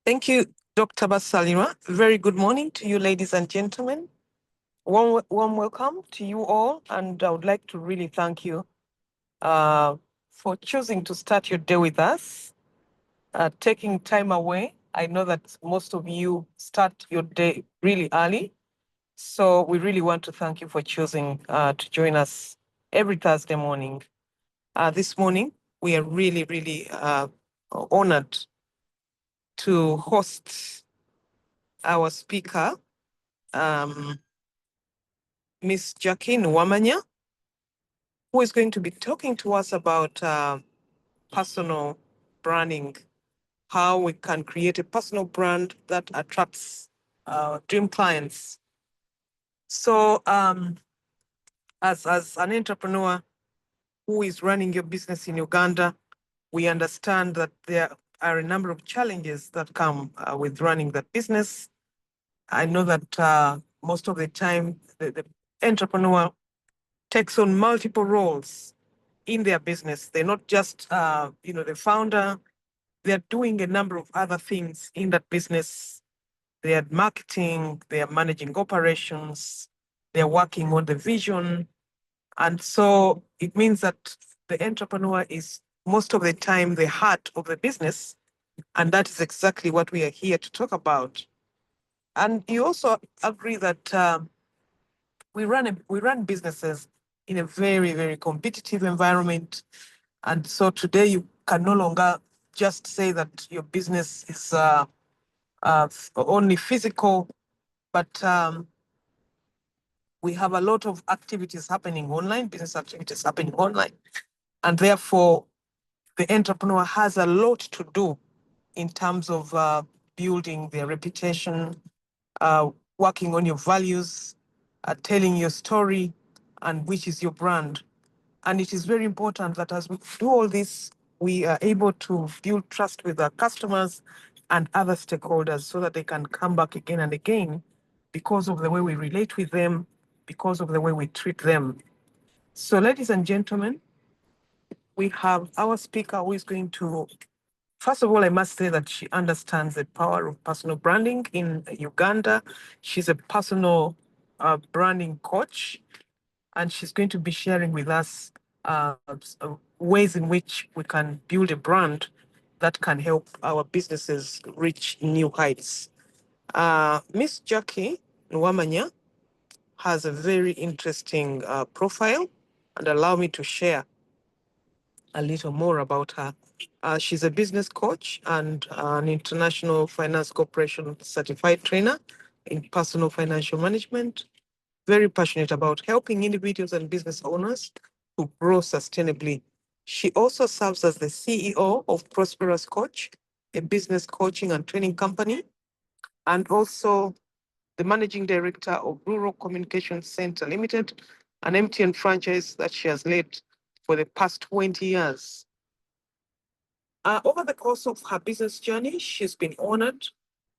Thank you, Dr. Basalira. Very good morning to you, ladies and gentlemen. Warm welcome to you all, and I would like to really thank you for choosing to start your day with us, taking time away. I know that most of you start your day really early, so we really want to thank you for choosing to join us every Thursday morning. This morning, we are really, really honored to host our speaker, Miss Jacqueline Nuwamanya, who is going to be talking to us about personal branding, how we can create a personal brand that attracts dream clients. So as an entrepreneur who is running your business in Uganda, we understand that there are a number of challenges that come with running that business. I know that most of the time the entrepreneur takes on multiple roles in their business. They're not just, the founder. They're doing a number of other things in that business. They are marketing, they are managing operations, they're working on the vision. And so it means that the entrepreneur is most of the time the heart of the business. And that is exactly what we are here to talk about. And you also agree that we run businesses in a very, very competitive environment. And so today you can no longer just say that your business is only physical, but we have a lot of activities happening online, business activities happening online. And therefore, the entrepreneur has a lot to do in terms of building their reputation, working on your values, telling your story, and which is your brand. And it is very important that as we do all this, we are able to build trust with our customers and other stakeholders so that they can come back again and again because of the way we relate with them, because of the way we treat them. So, ladies and gentlemen, we have our speaker who is going to, first of all, I must say that she understands the power of personal branding in Uganda. She's a personal branding coach, and she's going to be sharing with us ways in which we can build a brand that can help our businesses reach new heights. Miss Jackie Nuwamanya has a very interesting profile, and allow me to share a little more about her. She's a business coach and an International Finance Corporation certified trainer in personal financial management, very passionate about helping individuals and business owners to grow sustainably. She also serves as the CEO of Prosperous Coach, a business coaching and training company, and also the managing director of Rural Communication Centre Limited, an MTN franchise that she has led for the past 20 years. Over the course of her business journey, she's been honored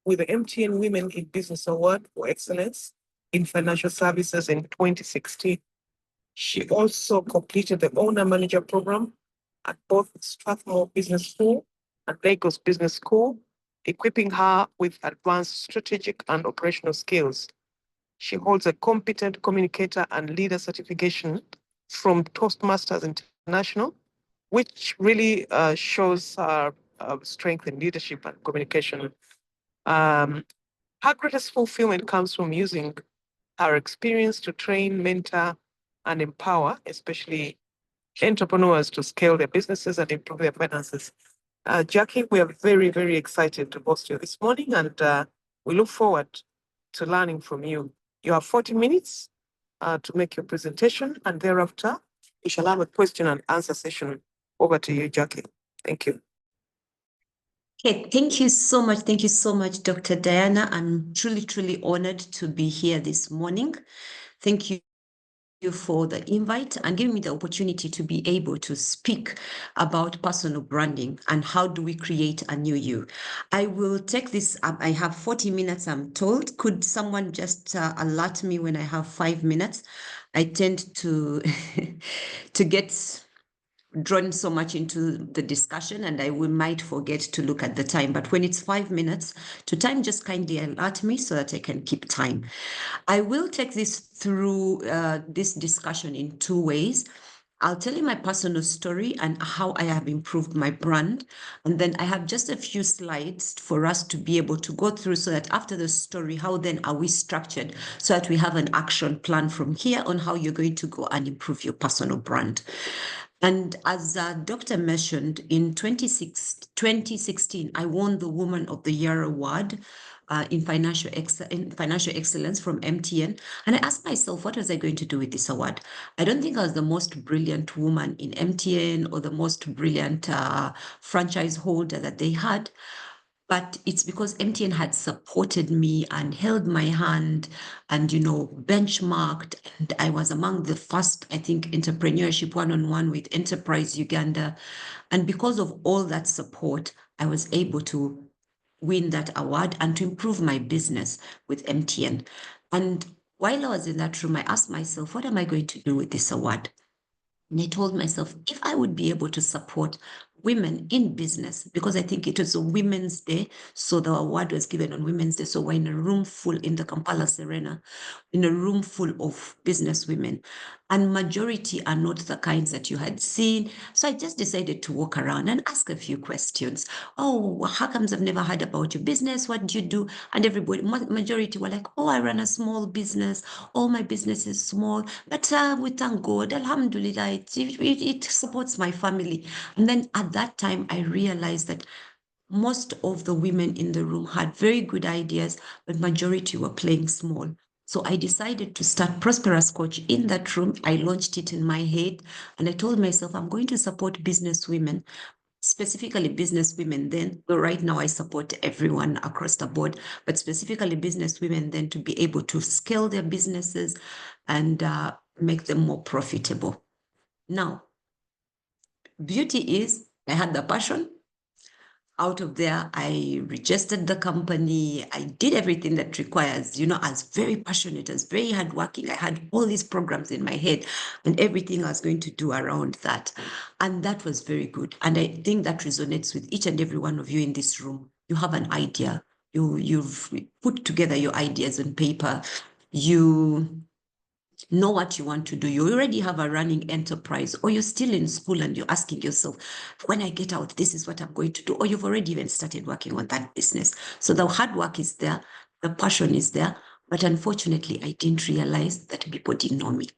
with the MTN Women in Business Award for Excellence in Financial Services in 2016. She also completed the Owner Manager Program at both Strathmore Business School and Lagos Business School, equipping her with advanced strategic and operational skills. She holds a competent communicator and leader certification from Toastmasters International, which really shows her strength in leadership and communication. Her greatest fulfillment comes from using her experience to train, mentor, and empower, especially entrepreneurs to scale their businesses and improve their finances. Jackie, we are very, very excited to host you this morning, and we look forward to learning from you. You have 40 minutes to make your presentation, and thereafter, we shall have a question and answer session. Over to you, Jackie. Thank you. Okay, thank you so much. Thank you so much, Dr. Diana. I'm truly, truly honored to be here this morning. Thank you for the invite and giving me the opportunity to be able to speak about personal branding and how do we create a new you. I will take this up. I have 40 minutes, I'm told. Could someone just alert me when I have 5 minutes? I tend to to get drawn so much into the discussion and we might forget to look at the time. But when it's 5 minutes to time, just kindly alert me so that I can keep time. I will take this through this discussion in 2 ways. I'll tell you my personal story and how I have improved my brand. And then I have just a few slides for us to be able to go through so that after the story, how then are we structured so that we have an action plan from here on how you're going to go and improve your personal brand. And as Dr. mentioned, in 2016, I won the Woman of the Year award in financial excellence from MTN. And I asked myself, what was I going to do with this award? I don't think I was the most brilliant woman in MTN or the most brilliant franchise holder that they had. But it's because MTN had supported me and held my hand and, benchmarked. And I was among the first, I think, entrepreneurship one-on-one with Enterprise Uganda. And because of all that support, I was able to win that award and to improve my business with MTN. And while I was in that room, I asked myself, what am I going to do with this award? And I told myself, if I would be able to support women in business, because I think it was a Women's Day, so the award was given on Women's Day. So we're in a room full in the Kampala Serena, in a room full of business women, and majority are not the kinds that you had seen. So I just decided to walk around and ask a few questions. Oh, how comes I've never heard about your business? What do you do? And everybody, majority were like, oh, I run a small business. All my business is small, but we thank God, Alhamdulillah, it supports my family. And then at that time, I realized that most of the women in the room had very good ideas, but majority were playing small. So I decided to start Prosperous Coach in that room. I launched it in my head and I told myself, I'm going to support business women, specifically business women then. So right now I support everyone across the board, but specifically business women then to be able to scale their businesses and make them more profitable. Now, beauty is I had the passion. Out of there, I registered the company. I did everything that requires, I was very passionate, I was very hardworking. I had all these programs in my head and everything I was going to do around that. And that was very good. And I think that resonates with each and every one of you in this room. You have an idea. You've put together your ideas on paper. You know what you want to do. You already have a running enterprise, or you're still in school and you're asking yourself, when I get out, this is what I'm going to do. Or you've already even started working on that business. So the hard work is there, the passion is there. But unfortunately, I didn't realize that people didn't know me.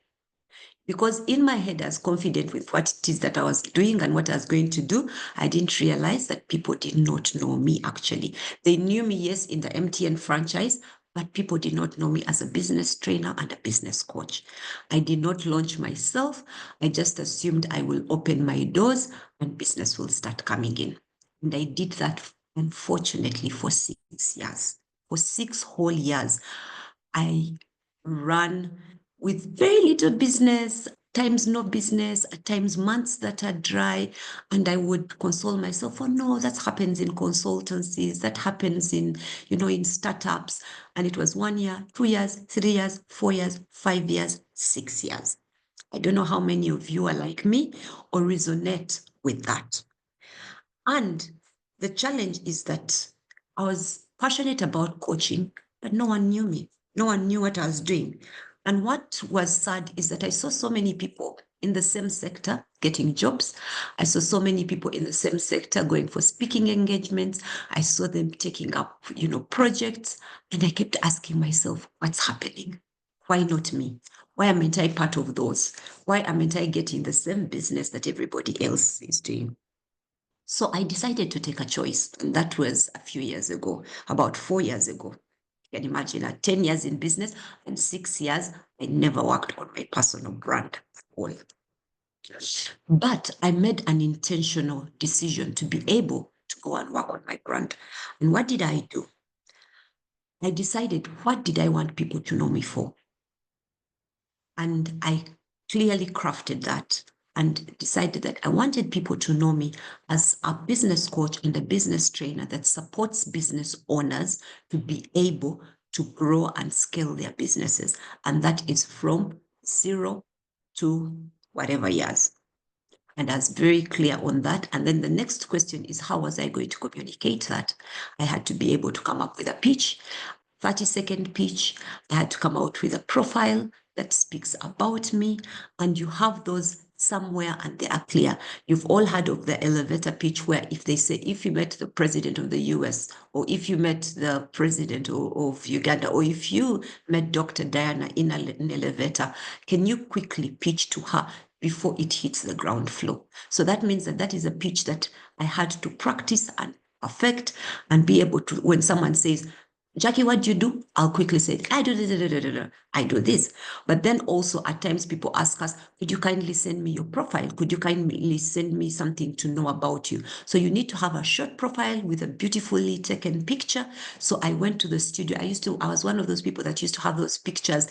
Because in my head, I was confident with what it is that I was doing and what I was going to do. I didn't realize that people did not know me actually. They knew me, yes, in the MTN franchise, but people did not know me as a business trainer and a business coach. I did not launch myself. I just assumed I will open my doors and business will start coming in. And I did that, unfortunately, for 6 years. For 6 whole years, I ran with very little business, times no business, at times months that are dry. And I would console myself, oh no, that happens in consultancies, that happens in, in startups. And it was 1 year, 2 years, 3 years, 4 years, 5 years, 6 years. I don't know how many of you are like me or resonate with that. And the challenge is that I was passionate about coaching, but no one knew me. No one knew what I was doing. And what was sad is that I saw so many people in the same sector getting jobs. I saw so many people in the same sector going for speaking engagements. I saw them taking up, projects. And I kept asking myself, what's happening? Why not me? Why am I part of those? Why am I getting the same business that everybody else is doing? So I decided to take a choice. And that was a few years ago, about 4 years ago. You can imagine at 10 years in business and 6 years, I never worked on my personal brand at all. But I made an intentional decision to be able to go and work on my brand. And what did I do? I decided, what did I want people to know me for? And I clearly crafted that and decided that I wanted people to know me as a business coach and a business trainer that supports business owners to be able to grow and scale their businesses. And that is from 0 to whatever years. And I was very clear on that. And then the next question is, how was I going to communicate that? I had to be able to come up with a pitch, 30-second pitch. I had to come out with a profile that speaks about me. And you have those somewhere and they are clear. You've all heard of the elevator pitch where if they say, if you met the president of the US, or if you met the president of Uganda, or if you met Dr. Diana in an elevator, can you quickly pitch to her before it hits the ground floor? So that means that that is a pitch that I had to practice and perfect and be able to, when someone says, Jackie, what do you do? I'll quickly say, I do this, I do this. But then also at times people ask us, could you kindly send me your profile? Could you kindly send me something to know about you? So you need to have a short profile with a beautifully taken picture. So I went to the studio. I was one of those people that used to have those pictures,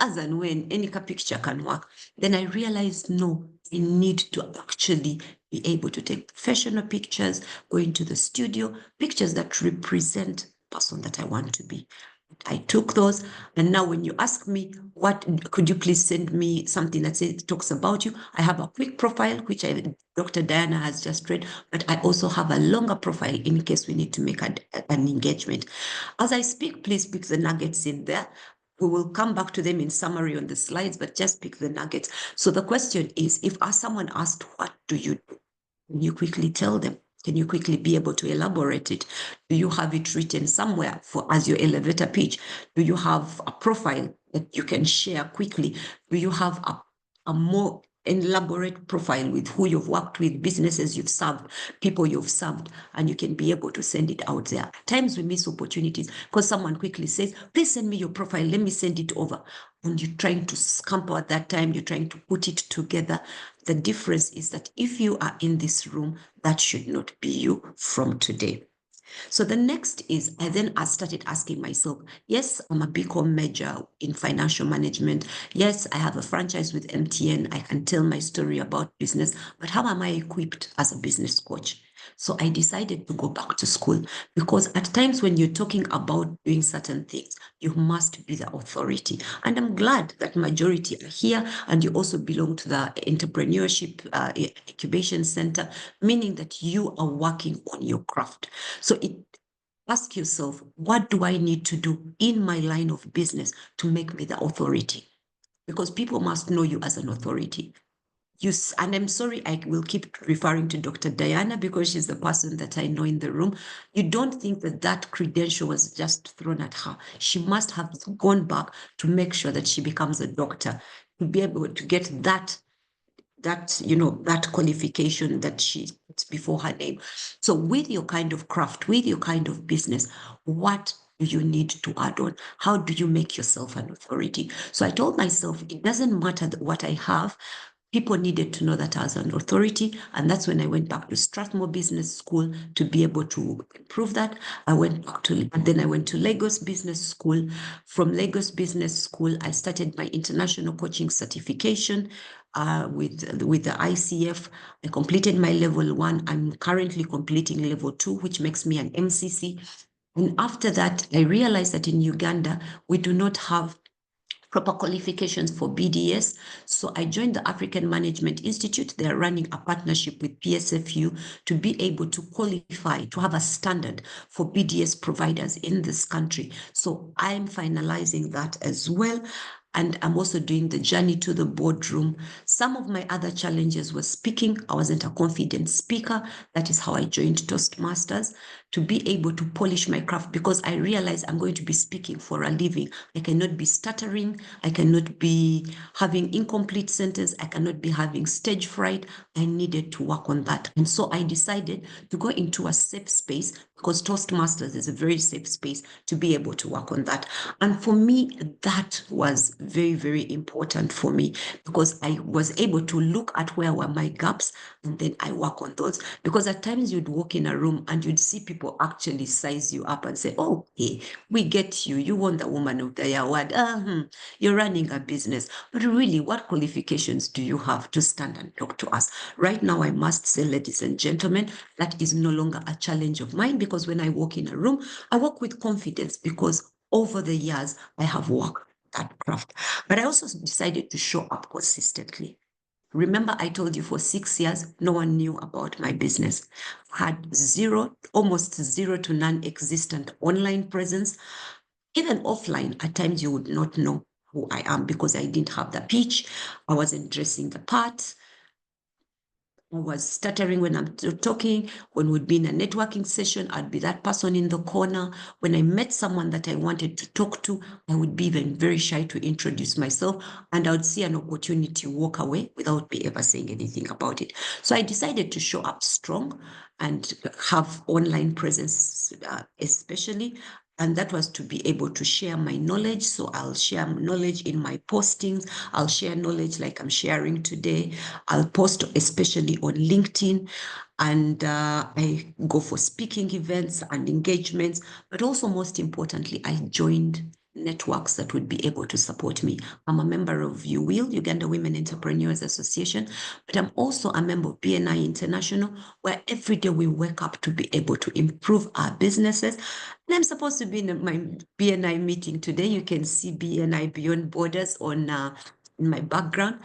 as and when any picture can work. Then I realized, no, I need to actually be able to take professional pictures, go into the studio, pictures that represent the person that I want to be. I took those, and now when you ask me, what could you please send me something that talks about you? I have a quick profile, which Dr. Diana has just read, but I also have a longer profile in case we need to make an engagement. As I speak, please pick the nuggets in there. We will come back to them in summary on the slides, but just pick the nuggets. So the question is, if someone asked, what do you do? Can you quickly tell them? Can you quickly be able to elaborate it? Do you have it written somewhere as your elevator pitch? Do you have a profile that you can share quickly? Do you have a more elaborate profile with who you've worked with, businesses you've served, people you've served, and you can be able to send it out there? At times we miss opportunities because someone quickly says, please send me your profile, let me send it over. And you're trying to scamper at that time, you're trying to put it together. The difference is that if you are in this room, that should not be you from today. So the next is, I started asking myself, yes, I'm a BCom major in financial management. Yes, I have a franchise with MTN. I can tell my story about business, but how am I equipped as a business coach? So I decided to go back to school because at times when you're talking about doing certain things, you must be the authority. And I'm glad that majority are here and you also belong to the Entrepreneurship Incubation Centre, meaning that you are working on your craft. So ask yourself, what do I need to do in my line of business to make me the authority? Because people must know you as an authority. And I'm sorry, I will keep referring to Dr. Diana because she's the person that I know in the room. You don't think that credential was just thrown at her. She must have gone back to make sure that she becomes a doctor, to be able to get that qualification that she puts before her name. So with your kind of craft, with your kind of business, what do you need to add on? How do you make yourself an authority? So I told myself, it doesn't matter what I have. People needed to know that I was an authority. And that's when I went back to Strathmore Business School to be able to improve that. Then I went to Lagos Business School. From Lagos Business School, I started my international coaching certification with the ICF. I completed my level 1. I'm currently completing level 2, which makes me an MCC. And after that, I realized that in Uganda, we do not have proper qualifications for BDS. So I joined the African Management Institute. They're running a partnership with PSFU to be able to qualify, to have a standard for BDS providers in this country. So I'm finalizing that as well. And I'm also doing the journey to the boardroom. Some of my other challenges were speaking. I wasn't a confident speaker. That is how I joined Toastmasters, to be able to polish my craft, because I realized I'm going to be speaking for a living. I cannot be stuttering. I cannot be having incomplete sentence. I cannot be having stage fright. I needed to work on that. And so I decided to go into a safe space, because Toastmasters is a very safe space, to be able to work on that. And for me, that was very, very important for me, because I was able to look at where were my gaps and then I work on those. Because at times you'd walk in a room and you'd see people actually size you up and say, oh, hey, we get you. You won the Woman of the Year award. You're running a business. But really, what qualifications do you have to stand and talk to us? Right now, I must say, ladies and gentlemen, that is no longer a challenge of mine, because when I walk in a room, I walk with confidence, because over the years, I have worked that craft. But I also decided to show up consistently. Remember, I told you for 6 years, no one knew about my business. Had almost zero to non-existent online presence. Even offline, at times you would not know who I am because I didn't have the pitch. I wasn't dressing the part. I was stuttering when I'm talking. When we'd be in a networking session, I'd be that person in the corner. When I met someone that I wanted to talk to, I would be even very shy to introduce myself, and I would see an opportunity, walk away without me ever saying anything about it. So I decided to show up strong and have online presence, especially. And that was to be able to share my knowledge. So I'll share knowledge in my postings. I'll share knowledge like I'm sharing today. I'll post especially on LinkedIn. And I go for speaking events and engagements. But also, most importantly, I joined networks that would be able to support me. I'm a member of UWIL, Uganda Women Entrepreneurs Association, but I'm also a member of BNI International, where every day we wake up to be able to improve our businesses. And I'm supposed to be in my BNI meeting today. You can see BNI Beyond Borders on in my background,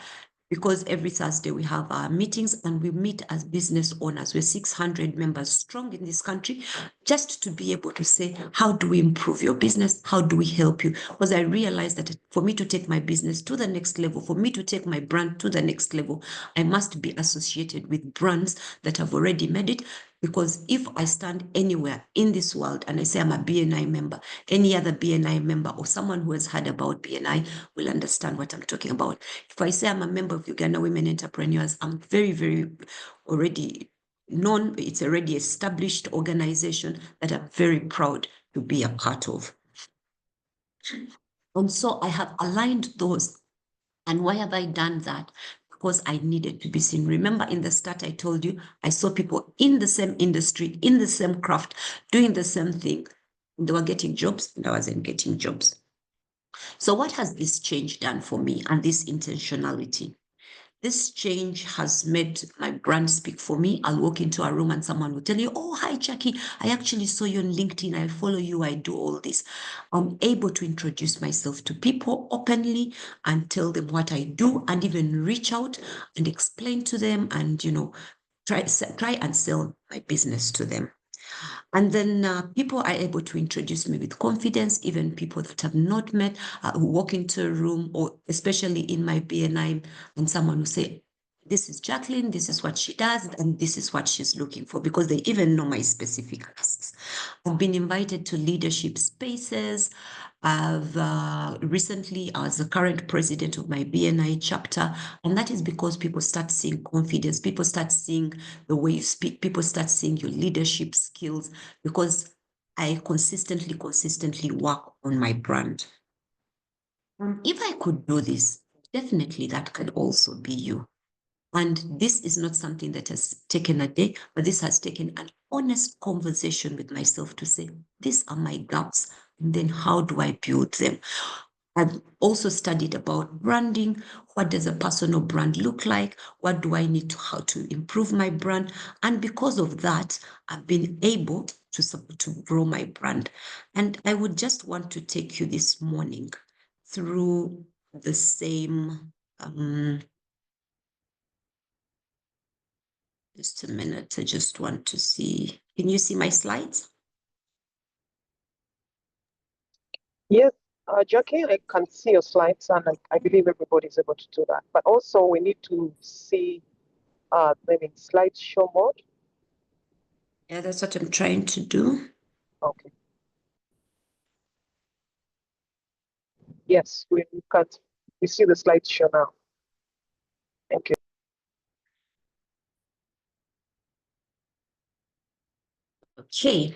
because every Thursday we have our meetings and we meet as business owners. We're 600 members strong in this country, just to be able to say, how do we improve your business? How do we help you? Because I realized that for me to take my business to the next level, for me to take my brand to the next level, I must be associated with brands that have already made it. Because if I stand anywhere in this world and I say I'm a BNI member, any other BNI member or someone who has heard about BNI will understand what I'm talking about. If I say I'm a member of Uganda Women Entrepreneurs, I'm very, very already known. It's already established organization that I'm very proud to be a part of. And so I have aligned those. And why have I done that? Because I needed to be seen. Remember, in the start, I told you, I saw people in the same industry, in the same craft, doing the same thing. They were getting jobs, and I wasn't getting jobs. So what has this change done for me and this intentionality? This change has made my brand speak for me. I'll walk into a room and someone will tell you, oh, hi, Jackie. I actually saw you on LinkedIn. I follow you. I do all this. I'm able to introduce myself to people openly and tell them what I do, and even reach out and explain to them and, try and sell my business to them. And then people are able to introduce me with confidence, even people that have not met, who walk into a room, or especially in my BNI, and someone will say, this is Jacqueline, this is what she does, and this is what she's looking for, because they even know my specific asks. I've been invited to leadership spaces. I've recently, I was the current president of my BNI chapter, and that is because people start seeing confidence, people start seeing the way you speak, people start seeing your leadership skills, because I consistently work on my brand. If I could do this, definitely that could also be you. And this is not something that has taken a day, but this has taken an honest conversation with myself to say, these are my gaps, and then how do I build them? I've also studied about branding. What does a personal brand look like? What do I need to, how to improve my brand? And because of that, I've been able to grow my brand. And I would just want to take you this morning through the same, just a minute, I just want to see. Can you see my slides? Yes, Jackie, I can see your slides, and I believe everybody's able to do that. But also, we need to see them in slideshow mode. Yeah, that's what I'm trying to do. Okay. Yes, we see the slideshow now. Thank you. Okay.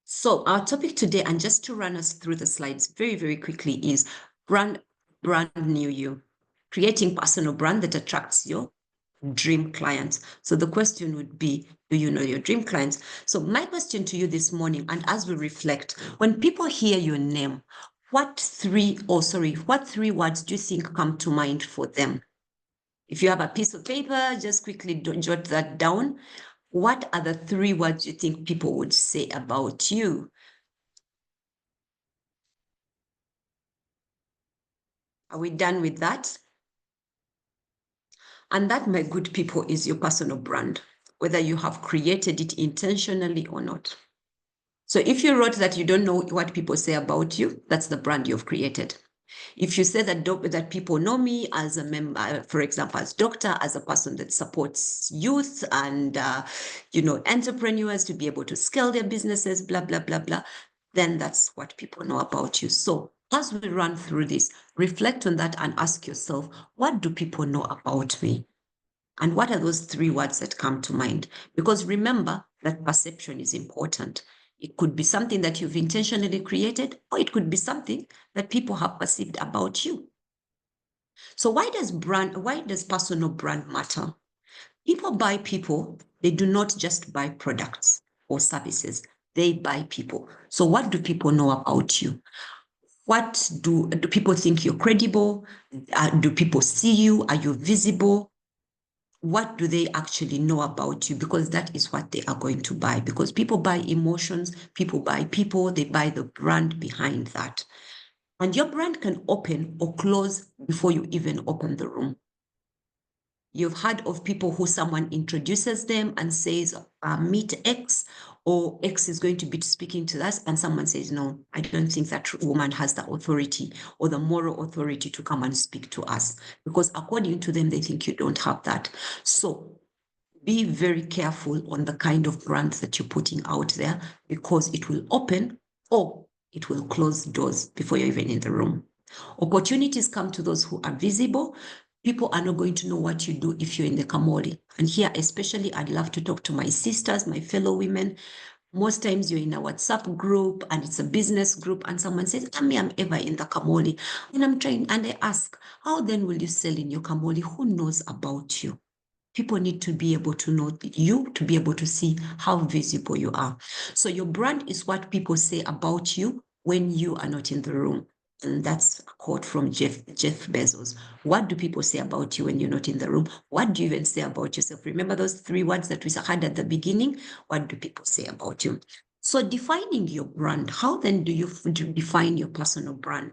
So our topic today, and just to run us through the slides very, very quickly, is brand new you, creating personal brand that attracts your dream clients. So the question would be, do you know your dream clients? So my question to you this morning, and as we reflect, when people hear your name, what three words do you think come to mind for them? If you have a piece of paper, just quickly jot that down. What are the 3 words you think people would say about you? Are we done with that? And that, my good people, is your personal brand, whether you have created it intentionally or not. So if you wrote that you don't know what people say about you, that's the brand you've created. If you say that people know me as a member, for example, as doctor, as a person that supports youth and entrepreneurs to be able to scale their businesses, blah, blah, blah, blah, then that's what people know about you. So as we run through this, reflect on that and ask yourself, what do people know about me? And what are those 3 words that come to mind? Because remember that perception is important. It could be something that you've intentionally created, or it could be something that people have perceived about you. So why does personal brand matter? People buy people. They do not just buy products or services. They buy people. So what do people know about you? What do people think you're credible? Do people see you? Are you visible? What do they actually know about you? Because that is what they are going to buy. Because people buy emotions, people buy people, they buy the brand behind that. And your brand can open or close before you even open the room. You've heard of people who someone introduces them and says, meet X, or X is going to be speaking to us, and someone says, no, I don't think that woman has the authority or the moral authority to come and speak to us, because according to them, they think you don't have that. So be very careful on the kind of brands that you're putting out there, because it will open or it will close doors before you're even in the room. Opportunities come to those who are visible. People are not going to know what you do if you're in the Kamoli. And here, especially, I'd love to talk to my sisters, my fellow women. Most times you're in a WhatsApp group and it's a business group, and someone says, I'm ever in the Kamoli. And I'm trying, and I ask, how then will you sell in your Kamoli? Who knows about you? People need to be able to know you, to be able to see how visible you are. So your brand is what people say about you when you are not in the room. And that's a quote from Jeff Bezos. What do people say about you when you're not in the room? What do you even say about yourself? Remember those 3 words that we had at the beginning? What do people say about you? So defining your brand, how then do you define your personal brand?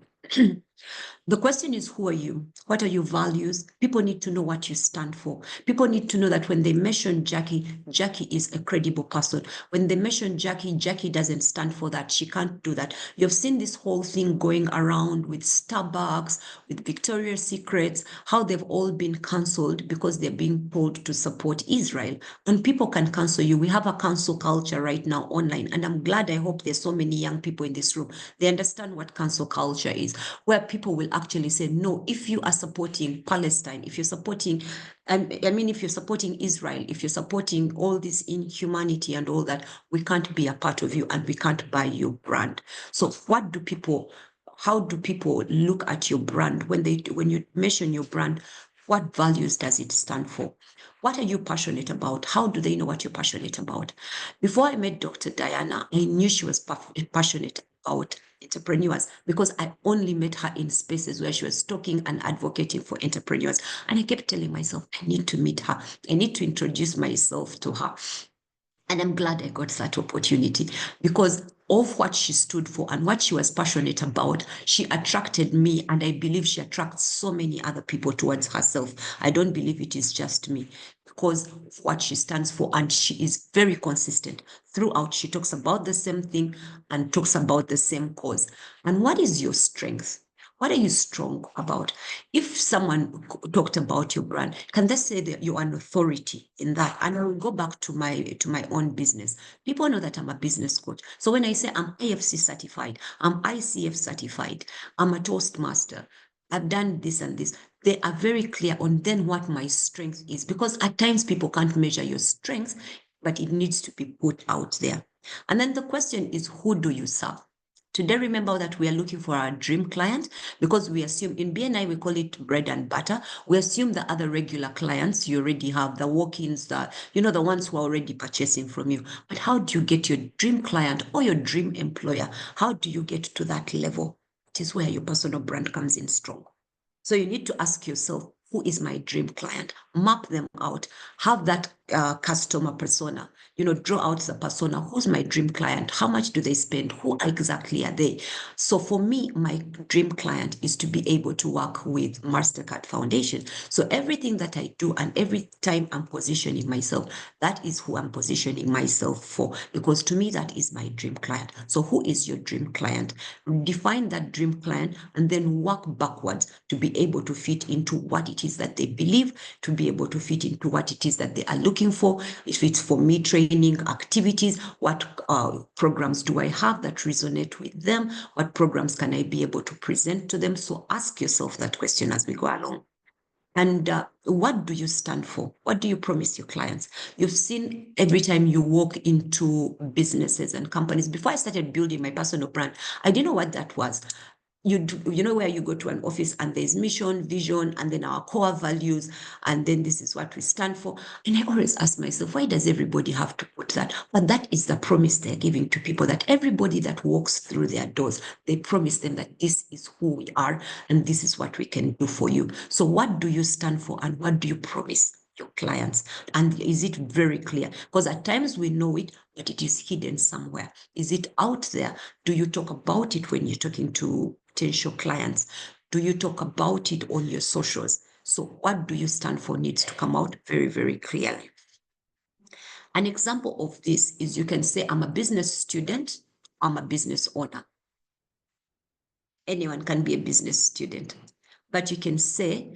The question is, who are you? What are your values? People need to know what you stand for. People need to know that when they mention Jackie, Jackie is a credible person. When they mention Jackie, Jackie doesn't stand for that. She can't do that. You've seen this whole thing going around with Starbucks, with Victoria's Secrets, how they've all been cancelled because they're being told to support Israel. And people can cancel you. We have a cancel culture right now online. And I'm glad, I hope there's so many young people in this room. They understand what cancel culture is, where people will actually say, no, if you are supporting Palestine, if you're supporting, if you're supporting Israel, if you're supporting all this inhumanity and all that, we can't be a part of you and we can't buy your brand. So how do people look at your brand when you mention your brand? What values does it stand for? What are you passionate about? How do they know what you're passionate about? Before I met Dr. Diana, I knew she was passionate about entrepreneurs because I only met her in spaces where she was talking and advocating for entrepreneurs. And I kept telling myself, I need to meet her. I need to introduce myself to her. And I'm glad I got that opportunity because of what she stood for and what she was passionate about. She attracted me, and I believe she attracts so many other people towards herself. I don't believe it is just me because of what she stands for, and she is very consistent throughout. She talks about the same thing and talks about the same cause. And what is your strength? What are you strong about? If someone talked about your brand, can they say that you're an authority in that? And I will go back to my own business. People know that I'm a business coach. So when I say I'm AFC certified, I'm ICF certified, I'm a Toastmaster, I've done this and this, they are very clear on then what my strength is. Because at times people can't measure your strength, but it needs to be put out there. And then the question is, who do you serve? Today, remember that we are looking for our dream client because we assume in BNI, we call it bread and butter. We assume the other regular clients you already have, the walk-ins, the ones who are already purchasing from you. But how do you get your dream client or your dream employer? How do you get to that level? It is where your personal brand comes in strong. So you need to ask yourself, who is my dream client? Map them out. Have that customer persona. Draw out the persona. Who's my dream client? How much do they spend? Who exactly are they? So for me, my dream client is to be able to work with Mastercard Foundation. So everything that I do and every time I'm positioning myself, that is who I'm positioning myself for, because to me, that is my dream client. So who is your dream client? Define that dream client and then work backwards to be able to fit into what it is that they believe, to be able to fit into what it is that they are looking for. If it's for me, training activities, what programs do I have that resonate with them? What programs can I be able to present to them? So ask yourself that question as we go along. And what do you stand for? What do you promise your clients? You've seen every time you walk into businesses and companies. Before I started building my personal brand, I didn't know what that was. You know where you go to an office and there's mission, vision, and then our core values, and then this is what we stand for. And I always ask myself, why does everybody have to put that? But that is the promise they're giving to people, that everybody that walks through their doors, they promise them that this is who we are and this is what we can do for you. So what do you stand for and what do you promise your clients? And is it very clear? Because at times we know it, but it is hidden somewhere. Is it out there? Do you talk about it when you're talking to potential clients? Do you talk about it on your socials? So what do you stand for needs to come out very, very clearly. An example of this is you can say, I'm a business student, I'm a business owner. Anyone can be a business student, but you can say,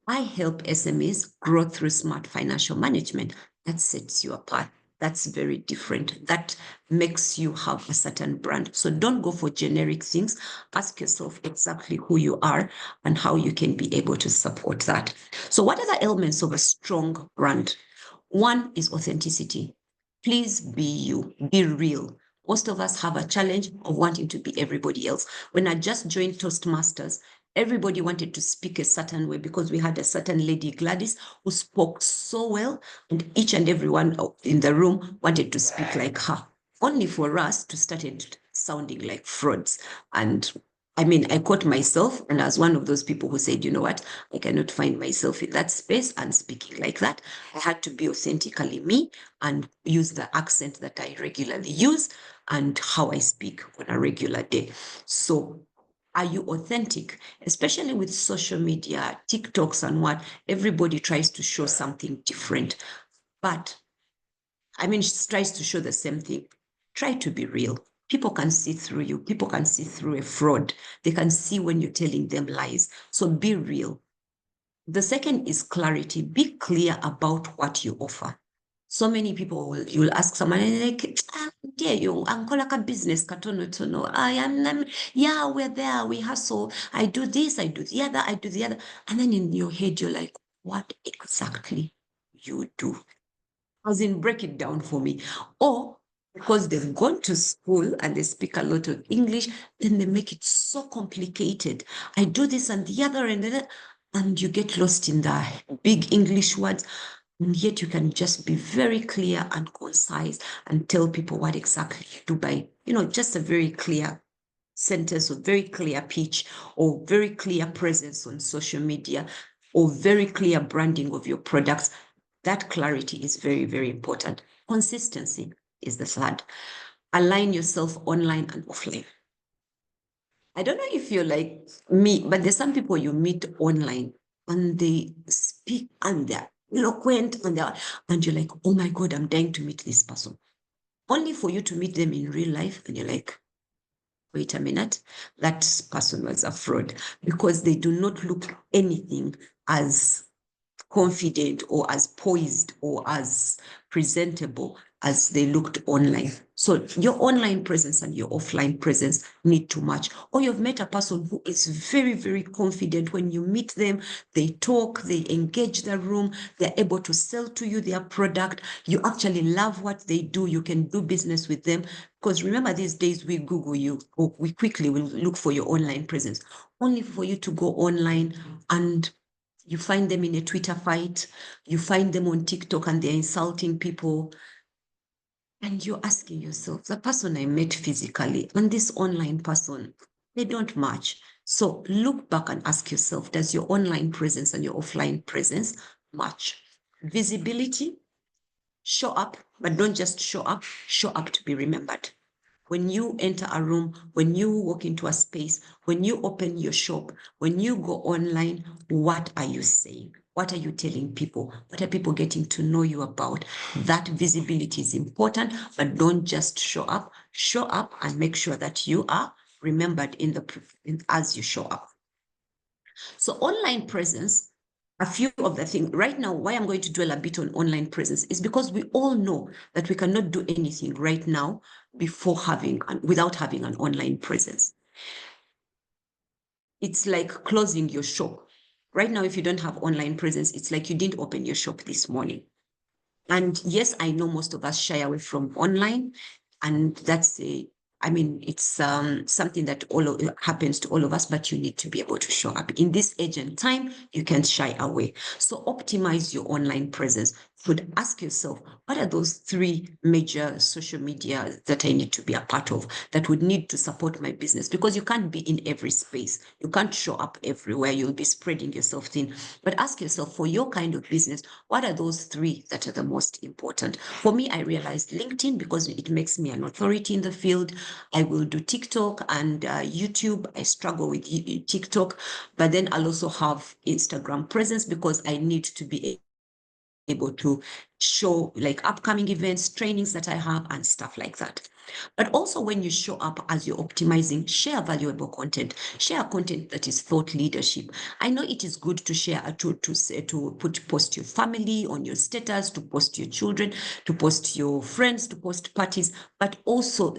I help SMEs grow through smart financial management. That sets you apart. That's very different. That makes you have a certain brand. So don't go for generic things. Ask yourself exactly who you are and how you can be able to support that. So what are the elements of a strong brand? One is authenticity. Please be you, be real. Most of us have a challenge of wanting to be everybody else. When I just joined Toastmasters, everybody wanted to speak a certain way because we had a certain lady, Gladys, who spoke so well, and each and everyone in the room wanted to speak like her, only for us to started sounding like frauds. And I mean, I caught myself, and I was one of those people who said, you know what, I cannot find myself in that space and speaking like that. I had to be authentically me and use the accent that I regularly use and how I speak on a regular day. So are you authentic? Especially with social media, TikToks and what, everybody tries to show something different. But I mean, she tries to show the same thing. Try to be real. People can see through you. People can see through a fraud. They can see when you're telling them lies. So be real. The second is clarity. Be clear about what you offer. So many people you'll ask someone and like, dear you, uncle like a business katono tono. Yeah, we're there, we hustle. I do this, I do the other, I do the other. And then in your head, you're like, what exactly you do? As in, break it down for me. Or because they've gone to school and they speak a lot of English, then they make it so complicated. I do this and the other and that, and you get lost in the big English words. And yet you can just be very clear and concise and tell people what exactly you do by, just a very clear sentence or very clear pitch or very clear presence on social media or very clear branding of your products. That clarity is very, very important. Consistency is the third. Align yourself online and offline. I don't know if you're like me, but there's some people you meet online and they speak and they're eloquent and you're like, oh my God, I'm dying to meet this person. Only for you to meet them in real life and you're like, wait a minute, that person was a fraud, because they do not look anything as confident or as poised or as presentable as they looked online. So your online presence and your offline presence need to match. Or you've met a person who is very, very confident. When you meet them, they talk, they engage the room, they're able to sell to you their product. You actually love what they do. You can do business with them. Because remember, these days we Google you, or we quickly will look for your online presence, only for you to go online and you find them in a Twitter fight, you find them on TikTok and they're insulting people. And you're asking yourself, the person I met physically and this online person, they don't match. So look back and ask yourself, does your online presence and your offline presence match? Visibility Show up, but don't just show up to be remembered. When you enter a room, when you walk into a space, when you open your shop, when you go online, what are you saying? What are you telling people? What are people getting to know you about? That visibility is important, but don't just show up. Show up and make sure that you are remembered as you show up. So online presence, a few of the things right now, why I'm going to dwell a bit on online presence is because we all know that we cannot do anything right now without having an online presence. It's like closing your shop. Right now, if you don't have online presence, it's like you didn't open your shop this morning. And yes, I know most of us shy away from online, and it's something that happens to all of us, but you need to be able to show up. In this age and time, you can't shy away. So optimize your online presence. You could ask yourself, what are those 3 major social media that I need to be a part of that would need to support my business? Because you can't be in every space. You can't show up everywhere. You'll be spreading yourself thin. But ask yourself, for your kind of business, what are those 3 that are the most important? For me, I realized LinkedIn because it makes me an authority in the field. I will do TikTok and YouTube. I struggle with TikTok, but then I'll also have Instagram presence because I need to be able to show like upcoming events, trainings that I have and stuff like that. But also when you show up as you're optimizing, share valuable content, share content that is thought leadership. I know it is good to share, to post your family on your status, to post your children, to post your friends, to post parties, but also,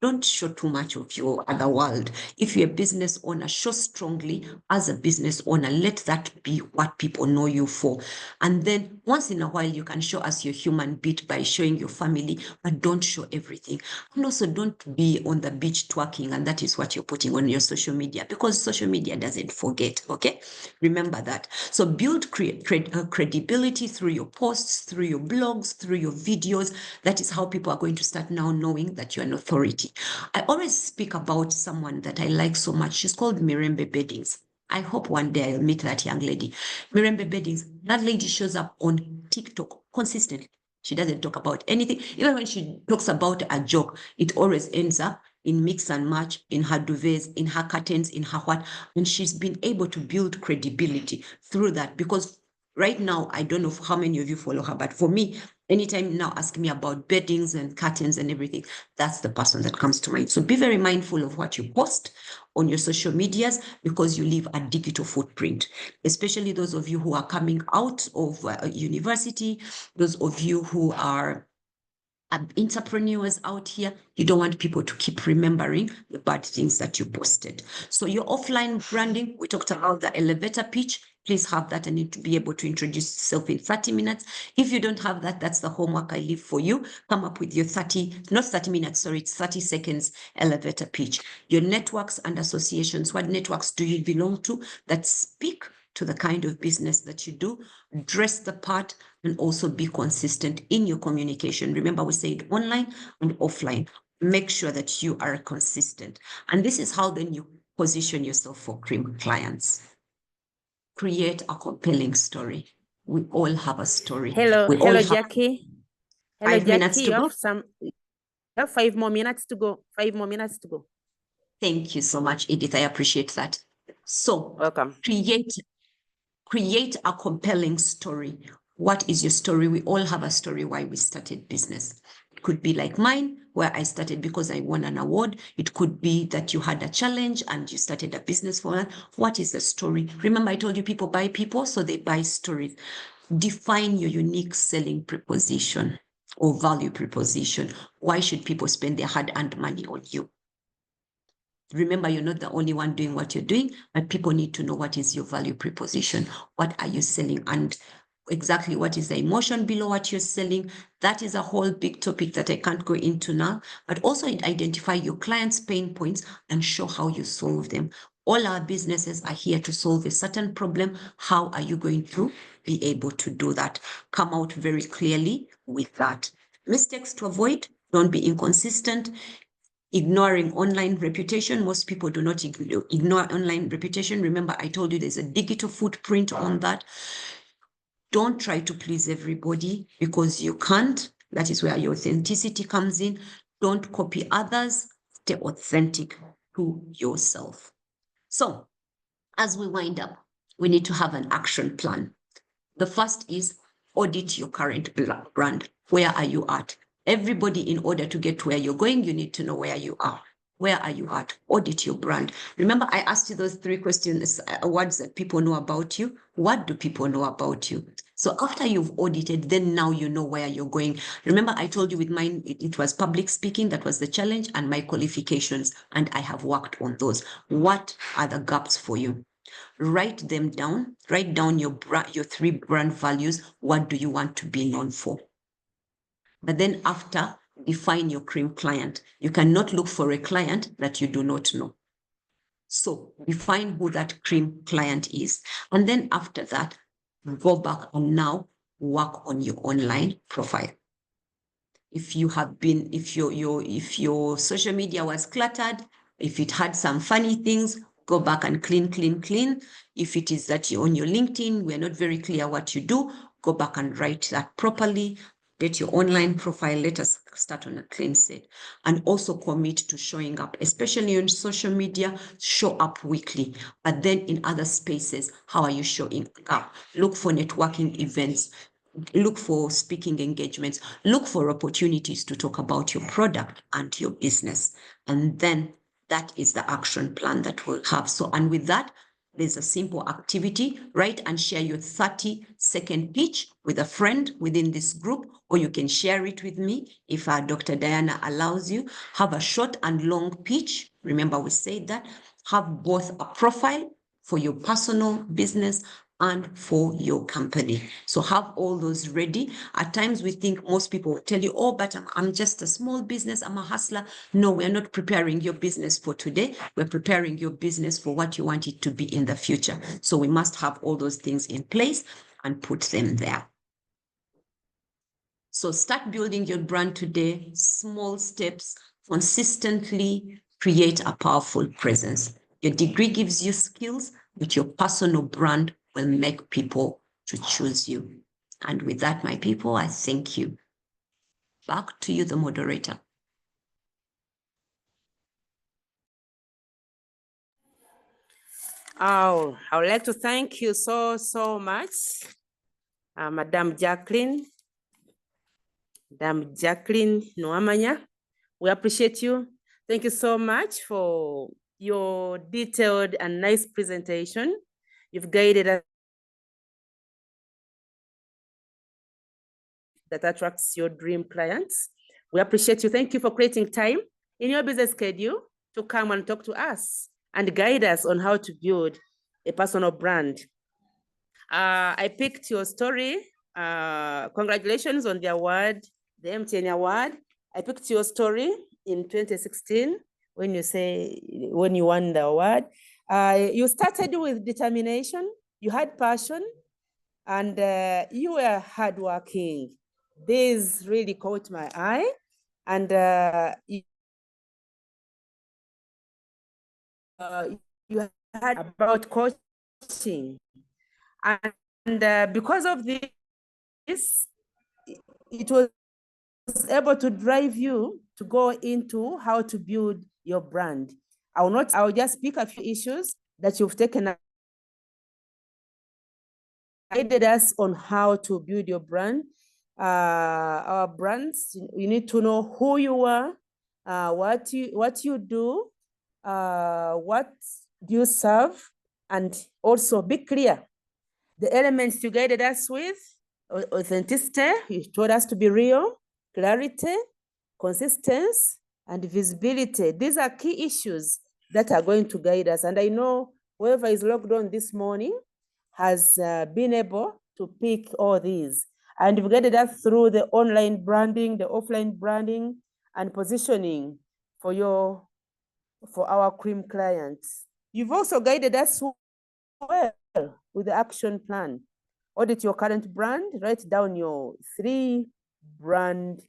don't show too much of your other world. If you're a business owner, show strongly as a business owner. Let that be what people know you for. And then once in a while, you can show us your human bit by showing your family, but don't show everything. And also don't be on the beach twerking, and that is what you're putting on your social media, because social media doesn't forget, okay? Remember that. So build credibility through your posts, through your blogs, through your videos. That is how people are going to start now knowing that you're an authority. I always speak about someone that I like so much. She's called Mirembe Beddings. I hope one day I'll meet that young lady. Mirembe Beddings, that lady shows up on TikTok consistently. She doesn't talk about anything. Even when she talks about a joke, it always ends up in mix and match, in her duvets, in her curtains, in her what. And she's been able to build credibility through that, because right now, I don't know how many of you follow her, but for me, anytime you now ask me about beddings and curtains and everything, that's the person that comes to mind. So be very mindful of what you post on your social medias, because you leave a digital footprint, especially those of you who are coming out of university, those of you who are entrepreneurs out here. You don't want people to keep remembering the bad things that you posted. So your offline branding, we talked about the elevator pitch. Please have that and need to be able to introduce yourself in 30 minutes. If you don't have that, that's the homework I leave for you. Come up with your 30 minutes, sorry, it's 30 seconds elevator pitch. Your networks and associations, what networks do you belong to that speak to the kind of business that you do? Dress the part and also be consistent in your communication. Remember, we said online and offline. Make sure that you are consistent. And this is how then you position yourself for clients. Create a compelling story. We all have a story. Hello, Jackie. Hello, 5 minutes Jackie. to go. You have 5 more minutes to go. 5 more minutes to go. Thank you so much, Edith. I appreciate that. So Welcome. Create a compelling story. What is your story? We all have a story why we started business. It could be like mine, where I started because I won an award. It could be that you had a challenge and you started a business for that. What is the story? Remember, I told you people buy people, so they buy stories. Define your unique selling proposition or value proposition. Why should people spend their hard-earned money on you? Remember, you're not the only one doing what you're doing, but people need to know what is your value proposition. What are you selling? And exactly what is the emotion below what you're selling? That is a whole big topic that I can't go into now, but also identify your clients' pain points and show how you solve them. All our businesses are here to solve a certain problem. How are you going to be able to do that? Come out very clearly with that. Mistakes to avoid: don't be inconsistent. Ignoring online reputation. Most people do not ignore online reputation. Remember, I told you there's a digital footprint on that. Don't try to please everybody because you can't. That is where your authenticity comes in. Don't copy others. Stay authentic to yourself. So as we wind up, we need to have an action plan. The first is audit your current brand. Where are you at? Everybody, in order to get where you're going, you need to know where you are. Where are you at? Audit your brand. Remember, I asked you those 3 questions, words that people know about you. What do people know about you? So after you've audited, then now you know where you're going. Remember, I told you with mine, it was public speaking. That was the challenge, and my qualifications. And I have worked on those. What are the gaps for you? Write them down. Write down your 3 brand values. What do you want to be known for? But then after, define your cream client. You cannot look for a client that you do not know. So define who that cream client is. And then after that, go back and now work on your online profile. If you have been, if your social media was cluttered, if it had some funny things, go back and clean. If it is that you're on your LinkedIn, we're not very clear what you do, go back and write that properly. Get your online profile. Let us start on a clean set. And also commit to showing up, especially on social media. Show up weekly. But then in other spaces, how are you showing up? Look for networking events. Look for speaking engagements. Look for opportunities to talk about your product and your business. And then that is the action plan that we'll have. So, and with that, there's a simple activity. Write and share your 30-second pitch with a friend within this group, or you can share it with me if Dr. Diana allows you. Have a short and long pitch. Remember, we said that. Have both a profile for your personal business and for your company. So have all those ready. At times we think most people will tell you, oh, but I'm just a small business, I'm a hustler. No, we're not preparing your business for today. We're preparing your business for what you want it to be in the future. So we must have all those things in place and put them there. So start building your brand today, small steps, consistently create a powerful presence. Your degree gives you skills, but your personal brand will make people to choose you. And with that, my people, I thank you. Back to you, the moderator. Oh, I would like to thank you so much, Madam Jacqueline Nuwamanya. We appreciate you. Thank you so much for your detailed and nice presentation. You've guided us that attracts your dream clients. We appreciate you. Thank you for creating time in your business schedule to come and talk to us and guide us on how to build a personal brand. I picked your story. Congratulations on the award, the MTN award. I picked your story in 2016 when you won the award. You started with determination, you had passion, and you were hardworking. This really caught my eye, and you had about coaching, and because of this, it was able to drive you to go into how to build your brand. I'll just pick a few issues that you've taken guided us on how to build your brand. Our brands, you need to know who you are, what you do, what do you serve, and also be clear. The elements you guided us with: authenticity, you told us to be real, clarity, consistency, and visibility. These are key issues that are going to guide us. And I know whoever is logged on this morning has been able to pick all these. And you've guided us through the online branding, the offline branding, and positioning for our cream clients. You've also guided us well with the action plan. Audit your current brand, write down your 3 brand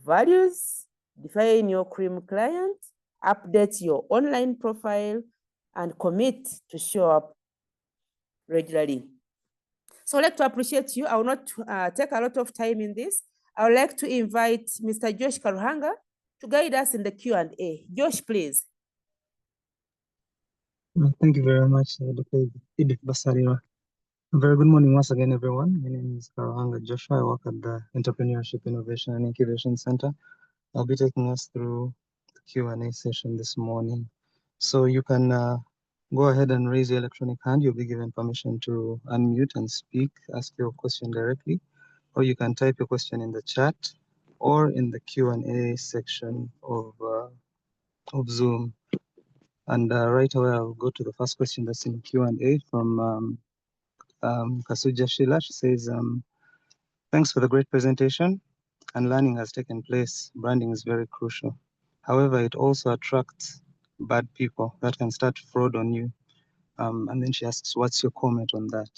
values, define your cream client, update your online profile, and commit to show up regularly. So I'd like to appreciate you. I will not take a lot of time in this. I would like to invite Mr. Josh Karuhanga to guide us in the Q&A. Josh, please. Thank you very much, Dr. Edith Basarira. Very good morning once again, everyone. My name is Karuhanga Joshua. I work at the Entrepreneurship, Innovation and Incubation Centre. I'll be taking us through the Q&A session this morning. So you can go ahead and raise your electronic hand. You'll be given permission to unmute and speak, ask your question directly, or you can type your question in the chat or in the Q&A section of Zoom. And right away, I'll go to the first question that's in Q&A from Kasuja Sheila. She says, thanks for the great presentation, and learning has taken place. Branding is very crucial. However, it also attracts bad people that can start fraud on you. And then she asks, what's your comment on that?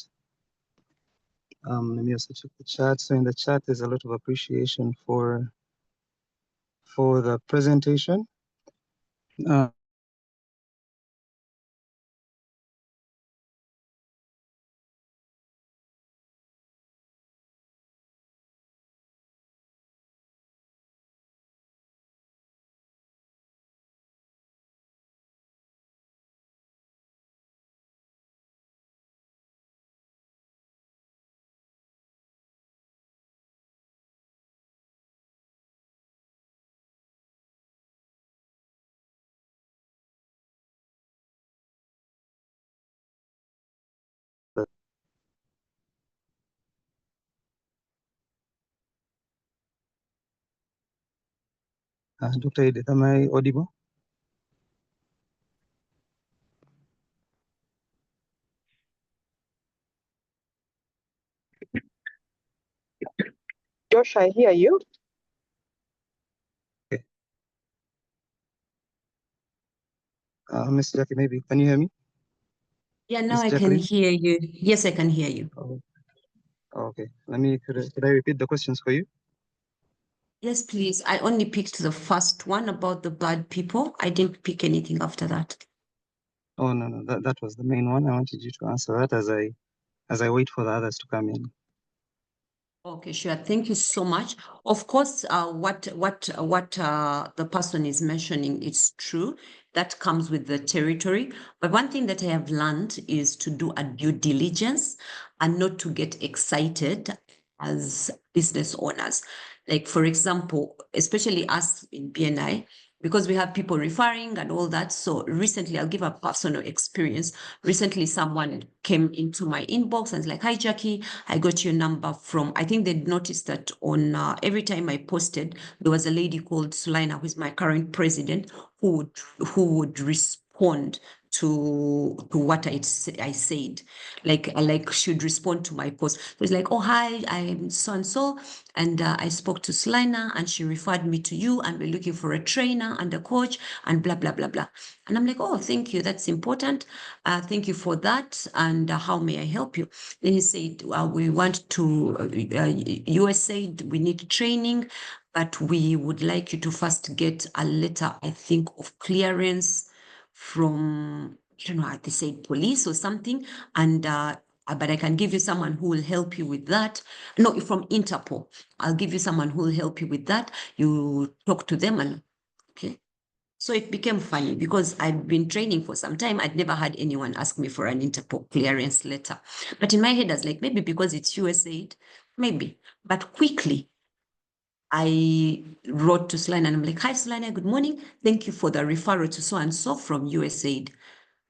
Let me also check the chat. So in the chat, there's a lot of appreciation for the presentation. Dr. Edith, am I audible? Josh, I hear you. Okay. Ms. Jackie, maybe, can you hear me? Yeah, now Ms. I can Jacqueline? hear you. Yes, I can hear you. Oh, okay. Could I repeat the questions for you? Yes, please. I only picked the first one about the bad people. I didn't pick anything after that. Oh, no, that was the main one. I wanted you to answer that as I wait for the others to come in. Okay, sure. Thank you so much. Of course, what the person is mentioning is true. That comes with the territory. But one thing that I have learned is to do a due diligence and not to get excited as business owners. Like, for example, especially us in BNI, because we have people referring and all that. So recently, I'll give a personal experience. Recently, someone came into my inbox and was like, hi, Jackie, I got your number from, I think they'd noticed that on every time I posted, there was a lady called Sulaina, who is my current president, who would respond to what I said, like should respond to my post. So it's like, oh, hi, I'm so and I spoke to Slina and she referred me to you, and we're looking for a trainer and a coach and blah blah blah blah. And I'm like, oh, thank you, that's important. Thank you for that. And how may I help you? Then he said, we want to USA, we need training, but we would like you to first get a letter, I think, of clearance from, I don't know how they say, police or something, and but I can give you someone who will help you with that. No, from Interpol. I'll give you someone who will help you with that. You talk to them and okay. So it became funny because I'd been training for some time. I'd never had anyone ask me for an Interpol clearance letter. But in my head, I was like, maybe because it's USAID, maybe. But quickly, I wrote to Slina and I'm like, hi, Slina, good morning. Thank you for the referral to so and so from USAID.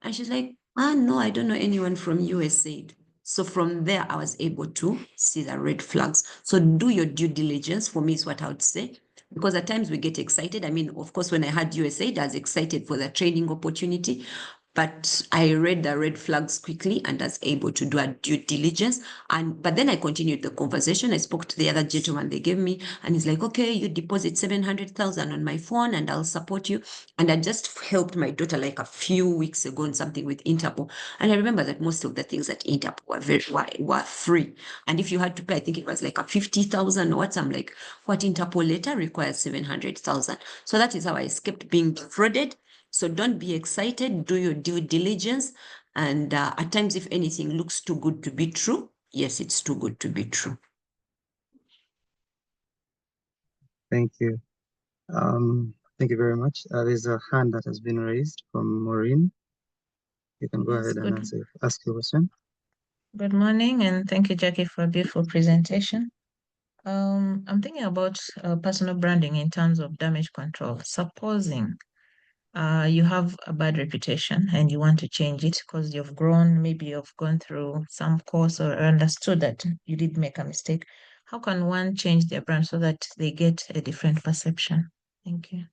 And she's like, no, I don't know anyone from USAID. So from there, I was able to see the red flags. So do your due diligence, for me, is what I would say. Because at times we get excited. I mean, of course, when I had USAID, I was excited for the training opportunity. But I read the red flags quickly and was able to do a due diligence. But then I continued the conversation. I spoke to the other gentleman they gave me, and he's like, okay, you deposit 700,000 on my phone and I'll support you. And I just helped my daughter like a few weeks ago on something with Interpol. And I remember that most of the things at Interpol were free. And if you had to pay, I think it was like a 50,000 or what. I'm like, what Interpol later requires 700,000. So that is how I escaped being defrauded. So don't be excited, do your due diligence. And at times, if anything looks too good to be true, yes, it's too good to be true. Thank you. Thank you very much. There's a hand that has been raised from Maureen. You can go Yes, ahead and ask your question. good morning, and thank you, Jackie, for a beautiful presentation. I'm thinking about personal branding in terms of damage control. Supposing you have a bad reputation and you want to change it because you've grown, maybe you've gone through some course or understood that you did make a mistake. How can one change their brand so that they get a different perception? Thank you.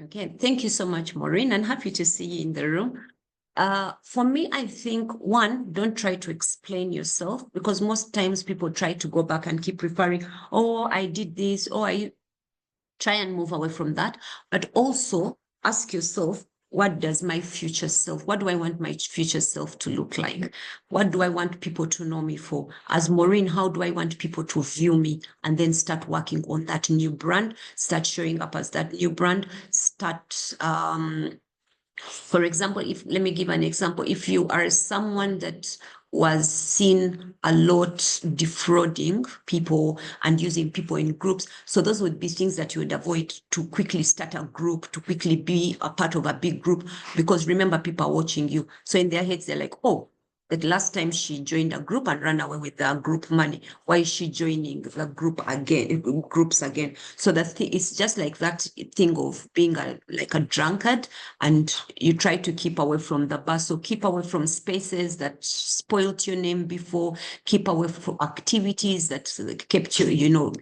Okay, thank you so much, Maureen, and happy to see you in the room. For me, I think one, don't try to explain yourself, because most times people try to go back and keep referring, oh, I did this, or I try and move away from that. But also ask yourself, what does my future self, what do I want my future self to look like? What do I want people to know me for? As Maureen, how do I want people to view me? And then start working on that new brand, start showing up as that new brand, start, for example, let me give an example. If you are someone that was seen a lot defrauding people and using people in groups, so those would be things that you would avoid, to quickly start a group, to quickly be a part of a big group, because remember, people are watching you. So in their heads, they're like, oh, that last time she joined a group and ran away with the group money, why is she joining the groups again? So it's just like that thing of being like a drunkard, and you try to keep away from the bus. So keep away from spaces that spoiled your name before, keep away from activities that kept you,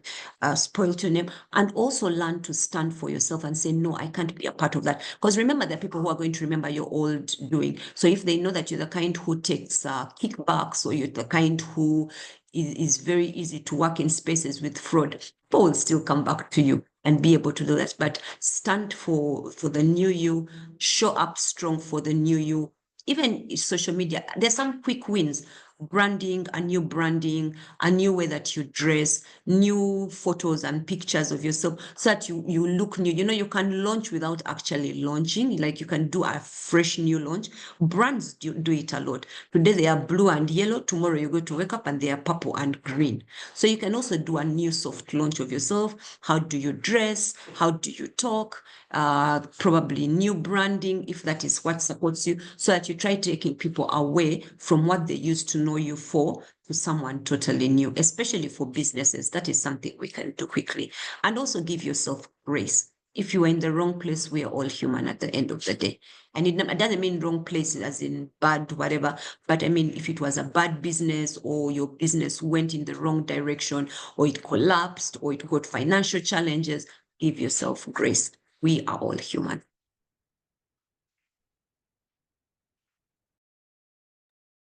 spoiled your name, and also learn to stand for yourself and say, no, I can't be a part of that. Because remember, there are people who are going to remember your old doing. So if they know that you're the kind who takes kickbacks, or you're the kind who is very easy to work in spaces with fraud, people will still come back to you and be able to do that. But stand for the new you, show up strong for the new you. Even social media, there's some quick wins. Branding, a new way that you dress, new photos and pictures of yourself, so that you look new. You can launch without actually launching. Like, you can do a fresh new launch. Brands do it a lot. Today they are blue and yellow. Tomorrow you're going to wake up and they are purple and green. So you can also do a new soft launch of yourself. How do you dress? How do you talk? Probably new branding, if that is what supports you, so that you try taking people away from what they used to know you for to someone totally new, especially for businesses. That is something we can do quickly. And also give yourself grace. If you are in the wrong place, we are all human at the end of the day. And it doesn't mean wrong place as in bad, whatever. But I mean, if it was a bad business, or your business went in the wrong direction, or it collapsed, or it got financial challenges, give yourself grace. We are all human.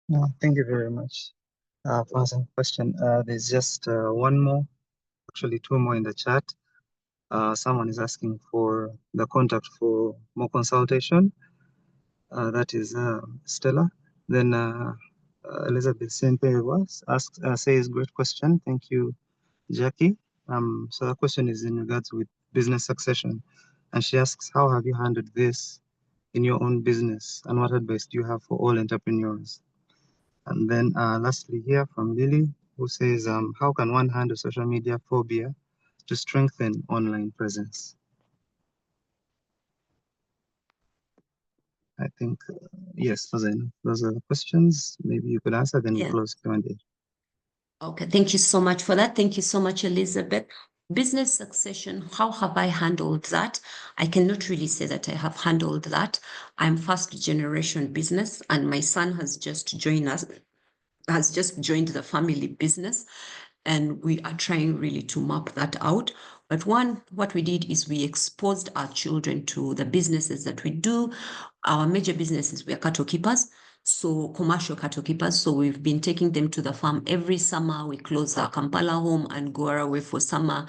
No, thank you very much for answering the question. There's just one more, actually two more in the chat. Someone is asking for the contact for more consultation. That is Stella. Then Elizabeth Sempe says, great question. Thank you, Jackie. So the question is in regards with business succession. And she asks, how have you handled this in your own business? And what advice do you have for all entrepreneurs? And then lastly here from Lily, who says, how can one handle social media phobia to strengthen online presence? I think, yes, those are the questions. Maybe you could answer, then we close Q&A. Okay, thank you so much for that. Thank you so much, Elizabeth. Business succession, how have I handled that? I cannot really say that I have handled that. I'm first generation business, and my son has just joined the family business, and we are trying really to map that out. But what we did is we exposed our children to the businesses that we do. Our major businesses, we are cattle keepers, so commercial cattle keepers. So we've been taking them to the farm every summer. We close our Kampala home and go away for summer.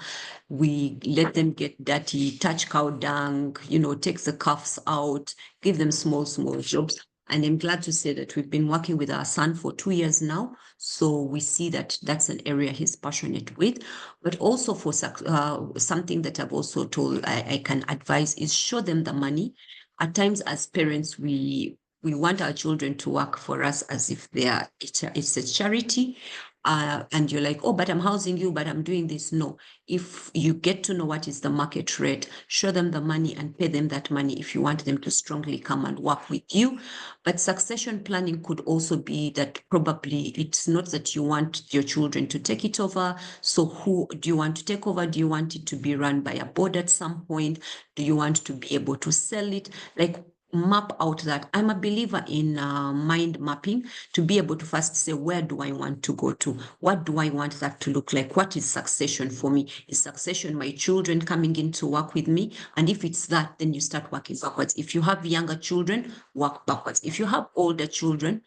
We let them get dirty, touch cow dung, take the calves out, give them small jobs. And I'm glad to say that we've been working with our son for 2 years now. So we see that that's an area he's passionate with. But also for something that I've also told I can advise is show them the money. At times as parents, we we want our children to work for us as if it's a charity. And you're like, oh, but I'm housing you, but I'm doing this. No, if you get to know what is the market rate, show them the money and pay them that money if you want them to strongly come and work with you. But succession planning could also be that probably it's not that you want your children to take it over. So who do you want to take over? Do you want it to be run by a board at some point? Do you want to be able to sell it? Like, map out that. I'm a believer in mind mapping, to be able to first say, where do I want to go to? What do I want that to look like? What is succession for me? Is succession my children coming in to work with me? And if it's that, then you start working backwards. If you have younger children, work backwards. If you have older children,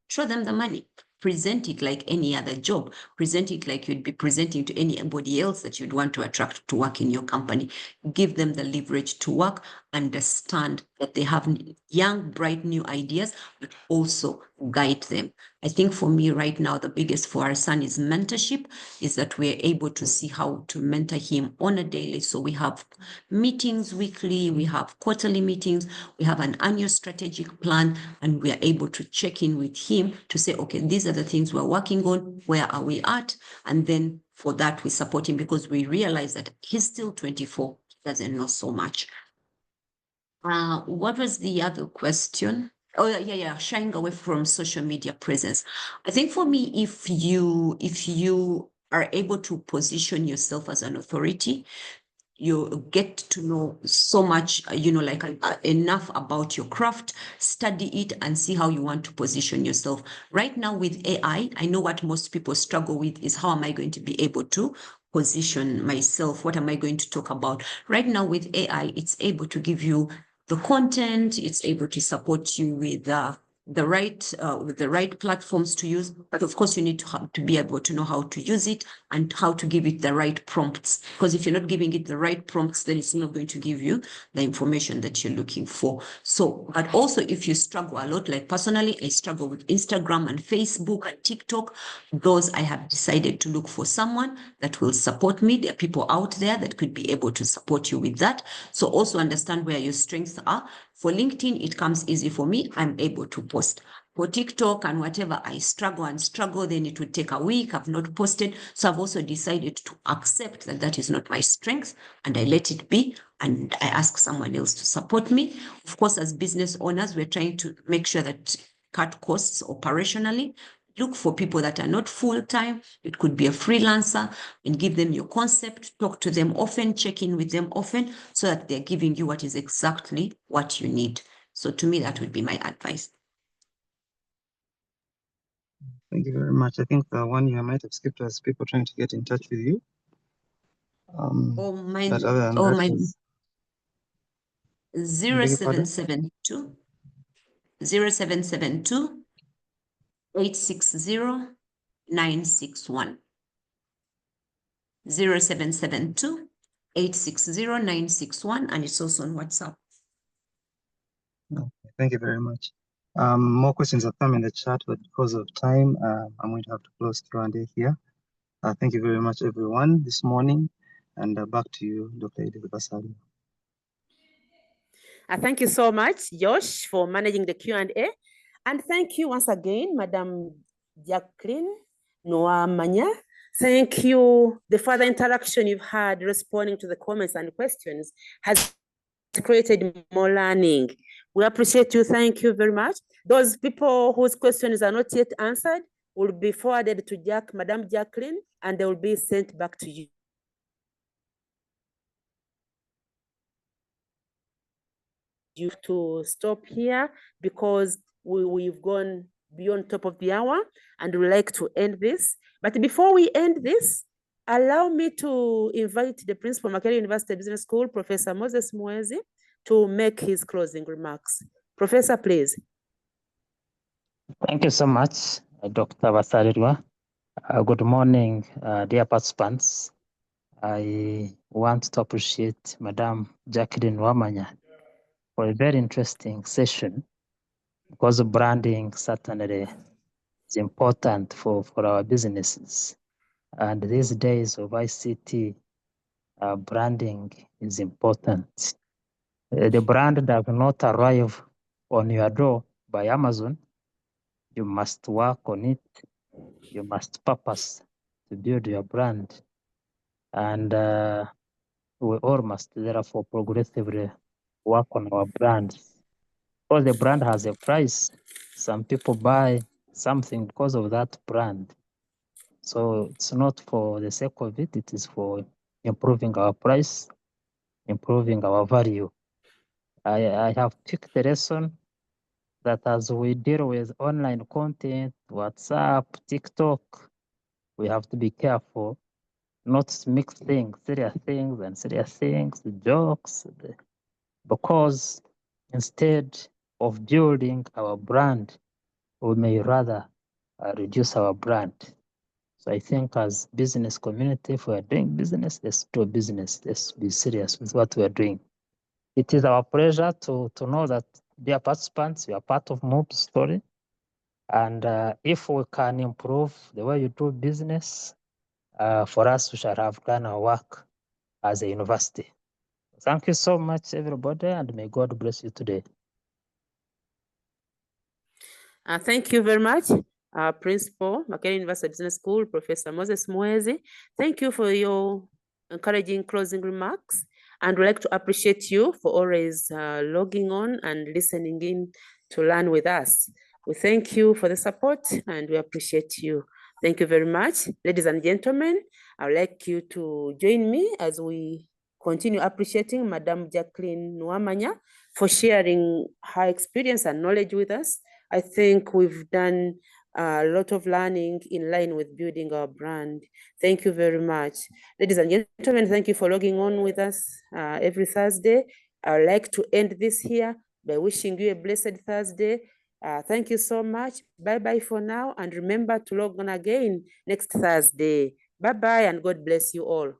show them the money. Present it like any other job. Present it like you'd be presenting to anybody else that you'd want to attract to work in your company. Give them the leverage to work, understand that they have young, bright, new ideas, but also guide them. I think for me right now, the biggest for our son is mentorship, is that we're able to see how to mentor him on a daily. So we have meetings weekly, we have quarterly meetings, we have an annual strategic plan, and we are able to check in with him to say, okay, these are the things we're working on, where are we at? And then for that, we support him because we realize that he's still 24, he doesn't know so much. What was the other question? Oh, yeah, shying away from social media presence. I think for me, if you are able to position yourself as an authority, you get to know so much, like enough about your craft, study it and see how you want to position yourself. Right now with AI, I know what most people struggle with is, how am I going to be able to position myself? What am I going to talk about? Right now with AI, it's able to give you the content, it's able to support you with the right platforms to use, but of course you need to be able to know how to use it and how to give it the right prompts, because if you're not giving it the right prompts, then it's not going to give you the information that you're looking for. So, but also if you struggle a lot, like personally, I struggle with Instagram and Facebook and TikTok, those I have decided to look for someone that will support me. There are people out there that could be able to support you with that. So also understand where your strengths are. For LinkedIn, it comes easy for me. I'm able to post. For TikTok and whatever, I struggle, then it would take a week. I've not posted. So I've also decided to accept that that is not my strength, and I let it be, and I ask someone else to support me. Of course, as business owners, we're trying to make sure that cut costs operationally. Look for people that are not full-time. It could be a freelancer, and give them your concept, talk to them often, check in with them often, so that they're giving you what is exactly what you need. So to me, that would be my advice. Thank you very much. I think the one you might have skipped was people trying to get in touch with you. But other than that, my is- 0772 860 961. 0772 860 961, and it's also on WhatsApp. Okay, thank you very much. More questions have come in the chat, but because of time, I'm going to have to close Q&A here. Thank you very much, everyone, this morning, and back to you, Dr. Edith Basari. Thank you so much, Josh, for managing the Q&A. And thank you once again, Madam Jacqueline Nuwamanya. Thank you. The further interaction you've had responding to the comments and questions has created more learning. We appreciate you. Thank you very much. Those people whose questions are not yet answered will be forwarded to Madam Jacqueline, and they will be sent back to you. You to stop here because we've gone beyond top of the hour, and we'd like to end this. But before we end this, allow me to invite the Principal Makerere University Business School, Professor Moses Mwezi, to make his closing remarks. Professor, please. Thank you so much, Dr. Basarirwa. Good morning, dear participants. I want to appreciate Madam Jacqueline Nuwamanya for a very interesting session, because branding certainly is important for our businesses. And these days of ICT, branding is important. The brand does not arrive on your door, by Amazon, you must work on it. You must purpose to build your brand. And we all must therefore progressively work on our brands. Because the brand has a price. Some people buy something because of that brand. So it's not for the sake of it, it is for improving our price, improving our value. I have picked the lesson that as we deal with online content, WhatsApp, TikTok, we have to be careful not to mix things, serious things, jokes, because instead of building our brand, we may rather reduce our brand. So I think as business community, if we are doing business, let's do business. Let's be serious with what we are doing. It is our pleasure to know that, dear participants, you are part of MUBS story. And if we can improve the way you do business, for us, we shall have done our work as a university. Thank you so much, everybody, and may God bless you today. Thank you very much, Principal, Makerere University Business School, Professor Moses Mwezi. Thank you for your encouraging closing remarks. And we'd like to appreciate you for always logging on and listening in to learn with us. We thank you for the support and we appreciate you. Thank you very much. Ladies and gentlemen, I would like you to join me as we continue appreciating Madam Jacqueline Nuwamanya for sharing her experience and knowledge with us. I think we've done a lot of learning in line with building our brand. Thank you very much. Ladies and gentlemen, thank you for logging on with us every Thursday. I would like to end this here by wishing you a blessed Thursday. Thank you so much. Bye-bye for now. And remember to log on again next Thursday. Bye-bye and God bless you all.